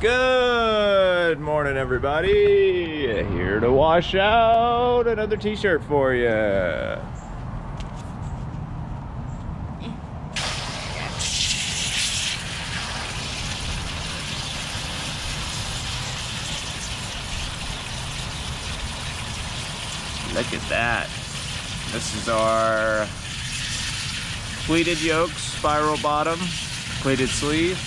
Good morning, everybody. Here to wash out another t-shirt for you. Look at that. This is our pleated yoke, spiral bottom, pleated sleeve.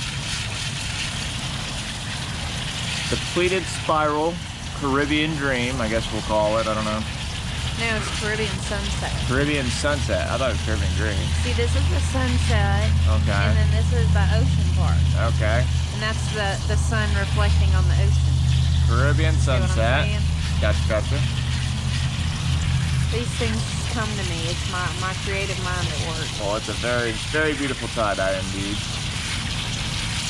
The pleated spiral Caribbean dream, I guess we'll call it. I don't know. No, it's Caribbean sunset. Caribbean sunset. I thought it was Caribbean dream. See, this is the sunset. Okay. And then this is the ocean part. Okay. And that's the sun reflecting on the ocean. Caribbean See sunset. what I'm saying? Gotcha, gotcha. These things just come to me. It's my creative mind at work. Well, it's a very, very beautiful tie-dye indeed.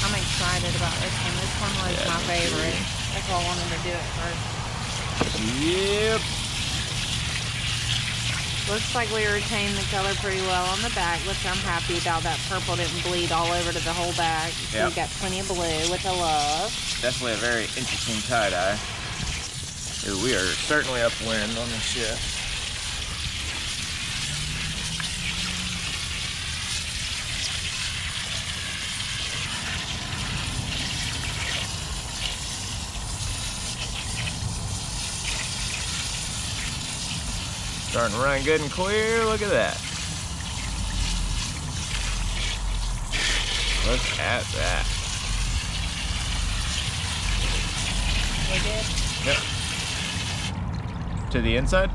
I'm excited about this one. This one was my favorite. That's why I wanted to do it first. Yep. Looks like we retained the color pretty well on the back, which I'm happy about. That purple didn't bleed all over to the whole back. So we got plenty of blue, which I love. Definitely a very interesting tie-dye. We are certainly upwind on this shift. Starting to run good and clear. Look at that. Look at that. We did? Yep. To the inside?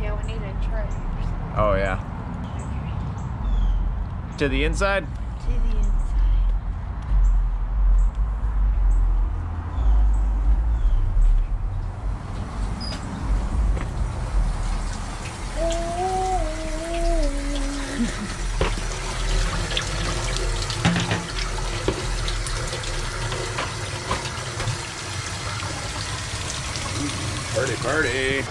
Yeah, we need a tray. Oh, yeah. To the inside? To the inside. Party.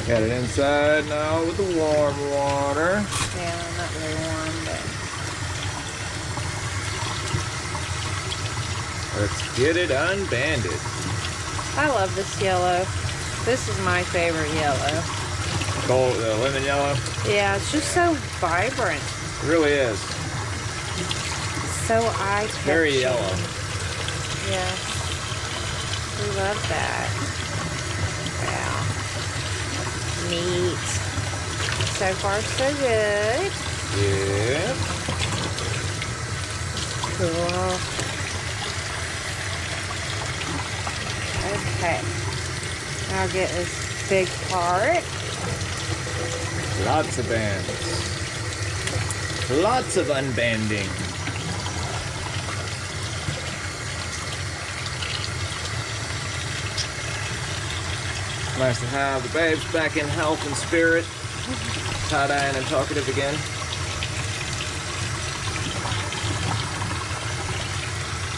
Got it inside now with the warm water. Yeah, not really warm, but... Let's get it unbanded. I love this yellow. This is my favorite yellow. Gold, lemon yellow? Yeah, it's just so vibrant. It really is. So eye-catching. Very yellow. Yeah. We love that. Wow. Neat. So far, so good. Yeah. Cool. Okay. Now get this big part. Lots of bands. Lots of unbanding. Nice to have the babes back in health and spirit. Tie-dyeing and talkative again.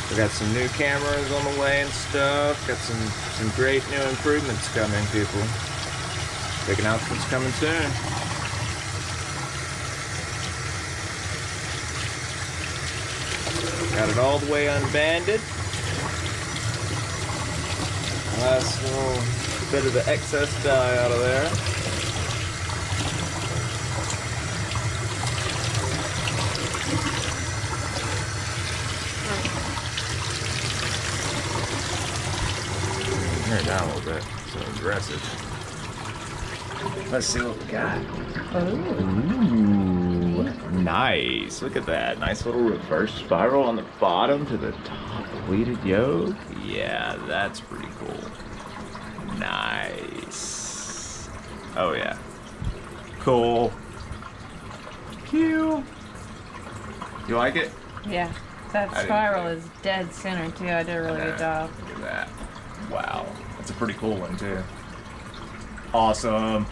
We got some new cameras on the way and stuff. Got some great new improvements coming, people. Big announcements coming soon. Got it all the way unbanded. Last little bit of the excess dye out of there. Turn it down a little bit, so aggressive. Let's see what we got. Ooh, nice. Look at that. Nice little reverse spiral on the bottom to the top. Pleated yoke. Yeah, that's pretty cool. Nice. Oh yeah. Cool. Cute. You like it? Yeah. That spiral is dead center too. I did a really good job. Look at that. Wow. That's a pretty cool one too. Awesome.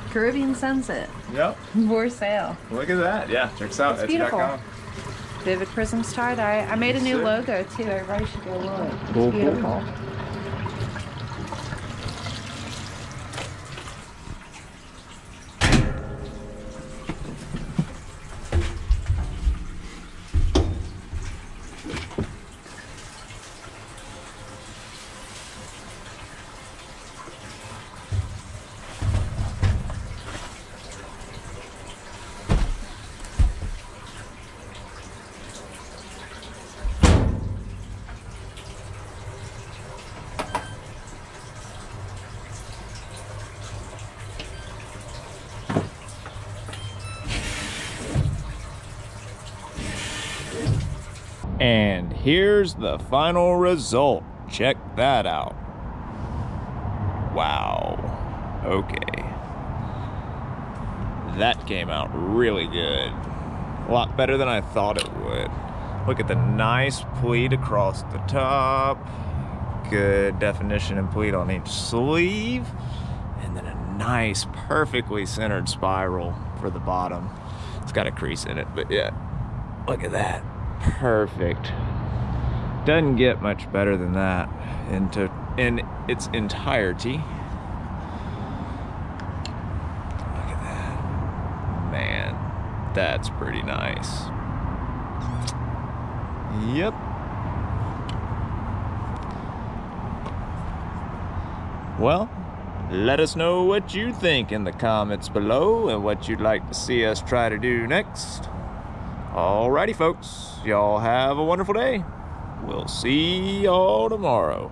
Caribbean sunset. Yep. For sale. Look at that. Yeah, check us out. It's beautiful. Etsy.com. Vivid Prisms tie-dye. I made a new logo too. Everybody should go look. Cool, It's beautiful. cool. And here's the final result. Check that out. Wow. Okay. That came out really good. A lot better than I thought it would. Look at the nice pleat across the top. Good definition and pleat on each sleeve. And then a nice, perfectly centered spiral for the bottom. It's got a crease in it, but yeah. Look at that. Perfect. Doesn't get much better than that in its entirety. Look at that. Man, that's pretty nice. Yep. Well, let us know what you think in the comments below and what you'd like to see us try to do next. Alrighty, folks. Y'all have a wonderful day. We'll see y'all tomorrow.